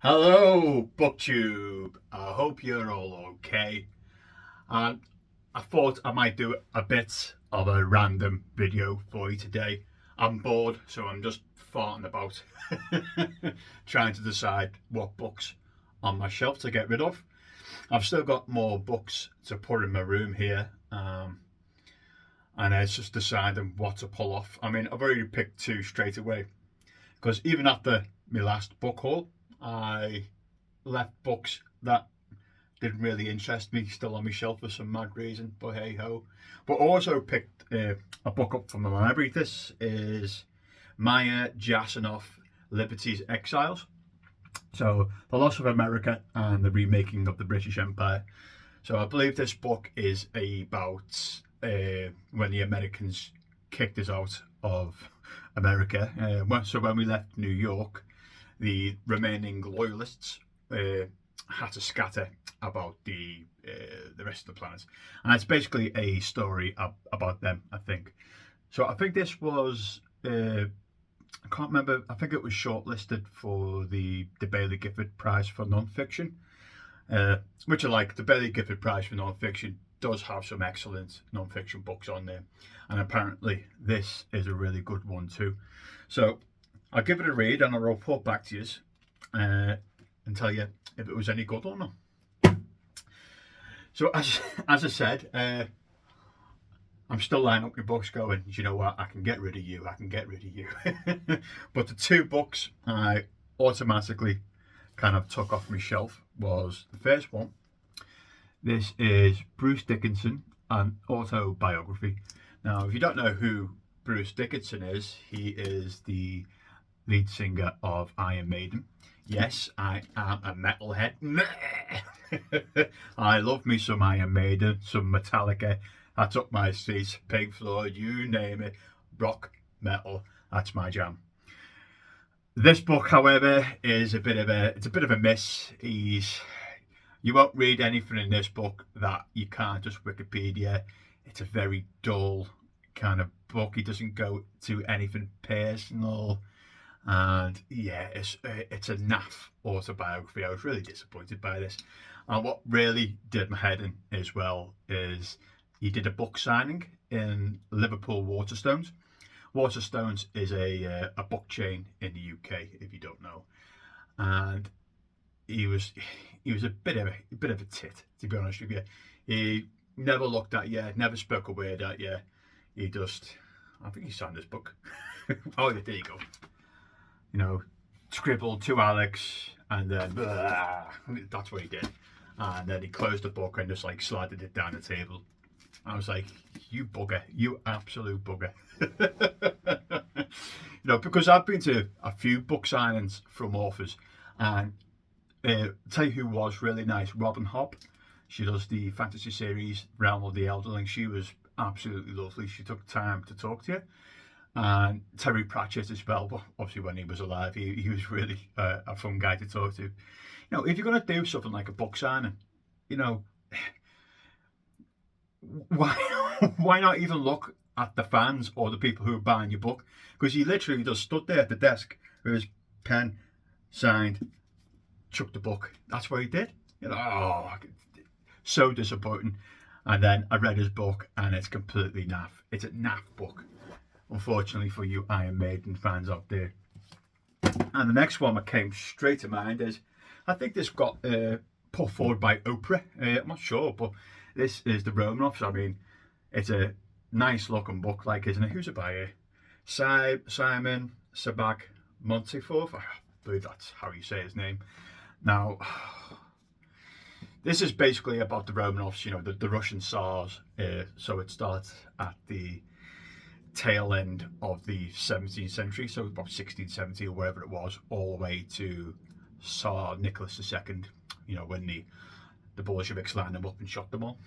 Hello, Booktube. I hope you're all okay. And I thought I might do a bit of a random video for you today. I'm bored, so I'm just farting about, trying to decide what books on my shelf to get rid of. I've still got more books to put in my room here, and it's just deciding what to pull off. I mean, I've already picked two straight away because even after my last book haul, I left books that didn't really interest me still on my shelf for some mad reason, but hey ho. But also picked a book up from the library. This is Maya Jasanoff, Liberty's Exiles. So, the loss of America and the remaking of the British Empire. So, I believe this book is about when the Americans kicked us out of America. So, when we left New York, the remaining loyalists had to scatter about the rest of the planet, and it's basically a story about them, I think. So I think this was I can't remember. I think it was shortlisted for the Bailey Gifford Prize for non-fiction, which I like. The Bailey Gifford Prize for non-fiction does have some excellent non-fiction books on there, and apparently this is a really good one too. So I'll give it a read and I'll report back to you and tell you if it was any good or not. So as I said, I'm still lining up my books going, do you know what, I can get rid of you, I can get rid of you. But the two books I automatically kind of took off my shelf was the first one. This is Bruce Dickinson, an autobiography. Now, if you don't know who Bruce Dickinson is, he is the lead singer of Iron Maiden. Yes, I am a metalhead. I love me some Iron Maiden, some Metallica. That's up my street. Pink Floyd, you name it. Rock, metal, that's my jam. This book, however, is a bit of a miss. You won't read anything in this book that you can't just Wikipedia. It's a very dull kind of book. He doesn't go to anything personal. And yeah, it's a naff autobiography. I was really disappointed by this. And what really did my head in as well is he did a book signing in Liverpool Waterstones. Waterstones is a book chain in the UK, if you don't know. And he was a bit of a tit, to be honest with you. He never looked at you, never spoke a word at you. He just, I think he signed this book. Oh, there you go. You know, scribbled to Alex, and then blah, that's what he did. And then he closed the book and just like slided it down the table. I was like, you bugger, you absolute bugger. You know, because I've been to a few book signings from authors, and tell you who was really nice, Robin Hobb. She does the fantasy series Realm of the Elderling. She was absolutely lovely. She took time to talk to you. And Terry Pratchett as well, but obviously when he was alive, he was really a fun guy to talk to. You know, if you're going to do something like a book signing, you know, why not even look at the fans or the people who are buying your book? Because he literally just stood there at the desk with his pen, signed, chucked the book. That's what he did. You know, oh, so disappointing. And then I read his book and it's completely naff. It's a naff book, unfortunately for you Iron Maiden fans out there. And the next one that came straight to mind is, I think this got put forward by Oprah. I'm not sure, but this is the Romanoffs. I mean, it's a nice looking book, like, isn't it? Who's it by? Simon Sebag Monteforth. I believe that's how you say his name. Now, this is basically about the Romanoffs, you know, the Russian Tsars. So it starts at the tail end of the 17th century, so about 1670 or wherever it was, all the way to Tsar Nicholas II, you know, when the Bolsheviks lined them up and shot them all.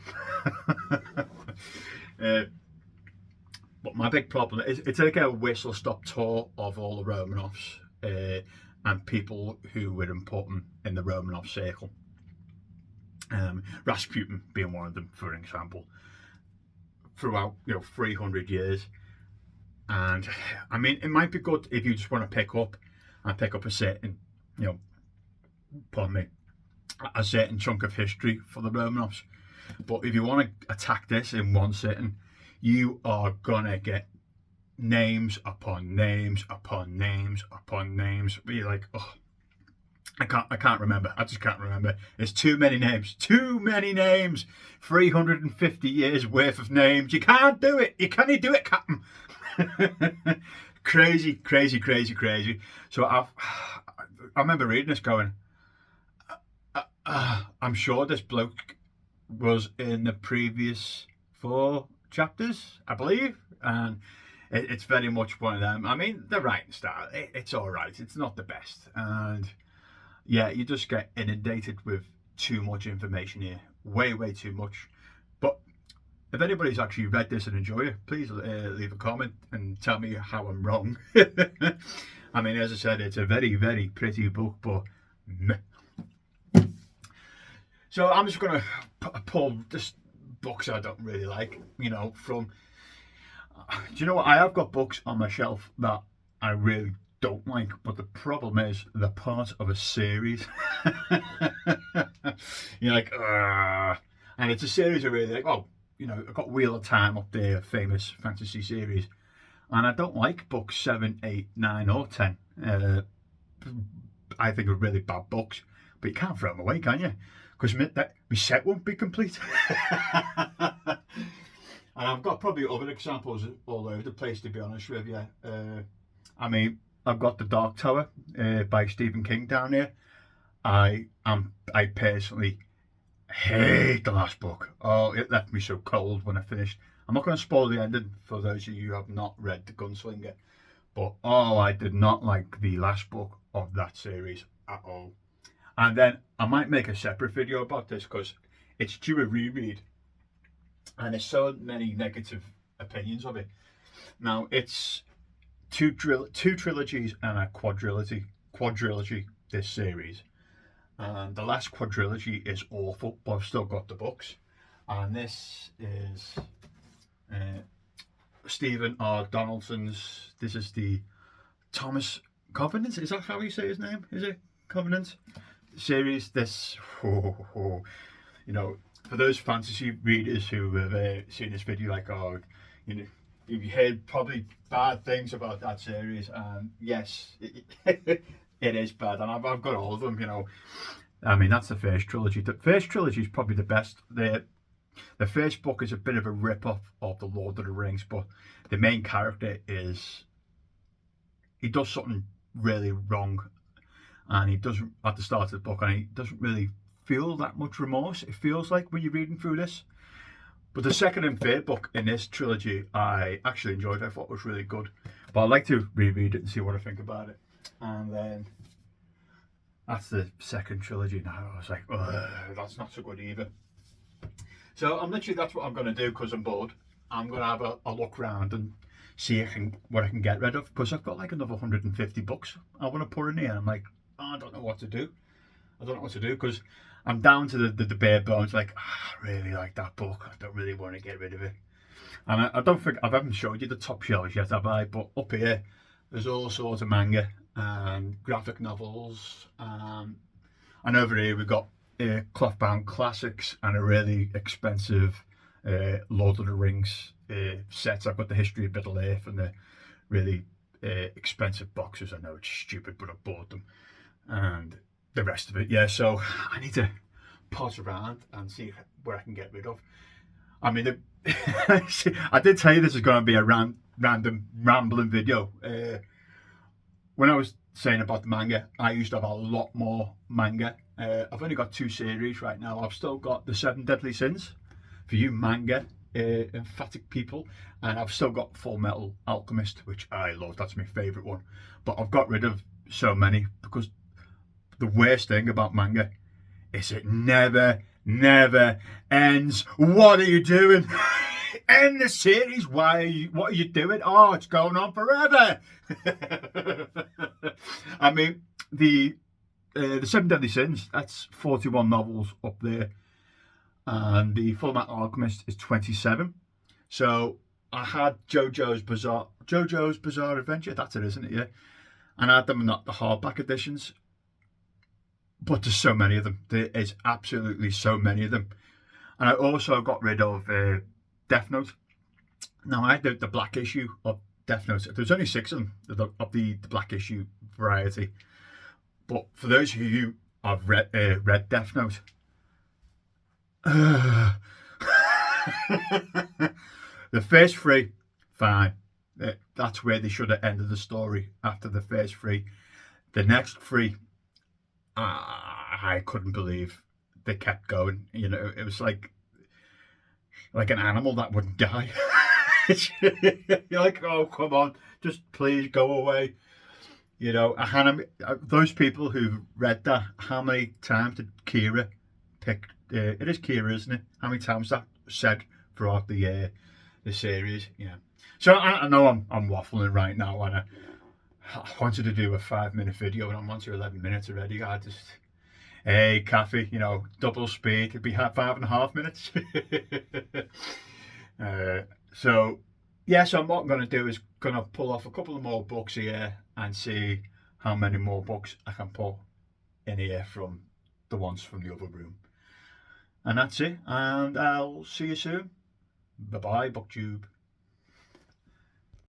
But my big problem is it's like a whistle-stop tour of all the Romanovs and people who were important in the Romanov circle. Rasputin being one of them, for example, throughout, you know, 300 years. And I mean, it might be good if you just want to pick up a certain, you know, pardon me, a certain chunk of history for the Romanovs. But if you want to attack this in one sitting, you are gonna get names upon names upon names upon names. Be like, oh, I can't remember. I just can't remember. There's too many names. Too many names. 350 years worth of names. You can't do it. You can't do it, Captain. Crazy, crazy, crazy, crazy. So I remember reading this going, I'm sure this bloke was in the previous 4 chapters, I believe. And it's very much one of them. I mean, the writing style, it's all right. It's not the best. And yeah, you just get inundated with too much information here. Way, way too much. But if anybody's actually read this and enjoy it, please leave a comment and tell me how I'm wrong. I mean, as I said, it's a very, very pretty book, but meh. So I'm just going to pull just books I don't really like, you know, from... Do you know what? I have got books on my shelf that I really don't like, but the problem is they're part of a series. You're like, and it's a series I really like. Oh, you know, I've got Wheel of Time up there, famous fantasy series, and I don't like books 7, 8, 9, or 10. I think are really bad books, but you can't throw them away, can you? Because my set won't be complete. And I've got probably other examples all over the place, to be honest with you. I mean, I've got The Dark Tower by Stephen King down here. I personally hate the last book. Oh, it left me so cold when I finished. I'm not going to spoil the ending for those of you who have not read The Gunslinger. But, oh, I did not like the last book of that series at all. And then I might make a separate video about this because it's due a reread. And there's so many negative opinions of it. Now, it's two trilogies and a quadrilogy, this series. And the last quadrilogy is awful, but I've still got the books. And this is Stephen R. Donaldson's. This is the Thomas Covenant. Is that how you say his name? Is it Covenant series? This, you know, for those fantasy readers who have seen this video, like, oh, you know, you've heard probably bad things about that series, and yes, it is bad, and I've got all of them, you know. I mean, that's the first trilogy. The first trilogy is probably the best. The first book is a bit of a rip-off of The Lord of the Rings, but the main character he does something really wrong, and he doesn't, at the start of the book, and he doesn't really feel that much remorse, it feels like, when you're reading through this. But the second and third book in this trilogy I actually enjoyed. I thought it was really good, but I'd like to reread it and see what I think about it. And then that's the second trilogy now. I was like, oh, that's not so good either. So that's what I'm going to do, because I'm bored. I'm going to have a look around and see what I can get rid of, because I've got like another 150 books I want to put in here. I'm like, oh, I don't know what to do. Because I'm down to the bare bones. Like, I really like that book. I don't really want to get rid of it. And I don't think I haven't showed you the top shelves yet, have I? But up here, there's all sorts of manga and graphic novels. And over here, we've got cloth-bound classics and a really expensive Lord of the Rings set. I've got the History of Middle Earth and the really expensive boxes. I know it's stupid, but I bought them. And the rest of it, yeah. So I need to pass around and see what I can get rid of. I mean, I did tell you this is going to be a random rambling video. When I was saying about the manga, I used to have a lot more manga. I've only got 2 series right now. I've still got the 7 Deadly Sins for you manga emphatic people, and I've still got Full Metal Alchemist, which I love. That's my favourite one. But I've got rid of so many, because the worst thing about manga is it never ends. What are you doing? End the series. What are you doing? Oh, it's going on forever. I mean, the 7 Deadly Sins, that's 41 novels up there, and the Full Metal Alchemist is 27. So I had JoJo's Bizarre Adventure. That's it, isn't it? Yeah. And I had them in the hardback editions. but there's so many of them. There is absolutely so many of them. And I also got rid of Death Note. Now I had the black issue of Death Note. There's only 6 of them of the black issue variety. But for those of you who have read Death Note, the first 3, fine. That's where they should have ended the story, after the first 3. The next 3, I couldn't believe they kept going. You know, it was like an animal that wouldn't die. You're like, oh, come on, just please go away. You know, those people who've read that, how many times did Kira pick? It is Kira, isn't it? How many times that said throughout the series? Yeah. So I know I'm waffling right now, and I wanted to do a 5-minute video, and I'm on to 11 minutes already. I just, hey, Kathy, you know, double speed, it'd be 5.5 minutes. So yeah, so what I'm going to do is going to pull off a couple of more books here and see how many more books I can put in here from the ones from the other room. And that's it, and I'll see you soon. Bye bye, Booktube.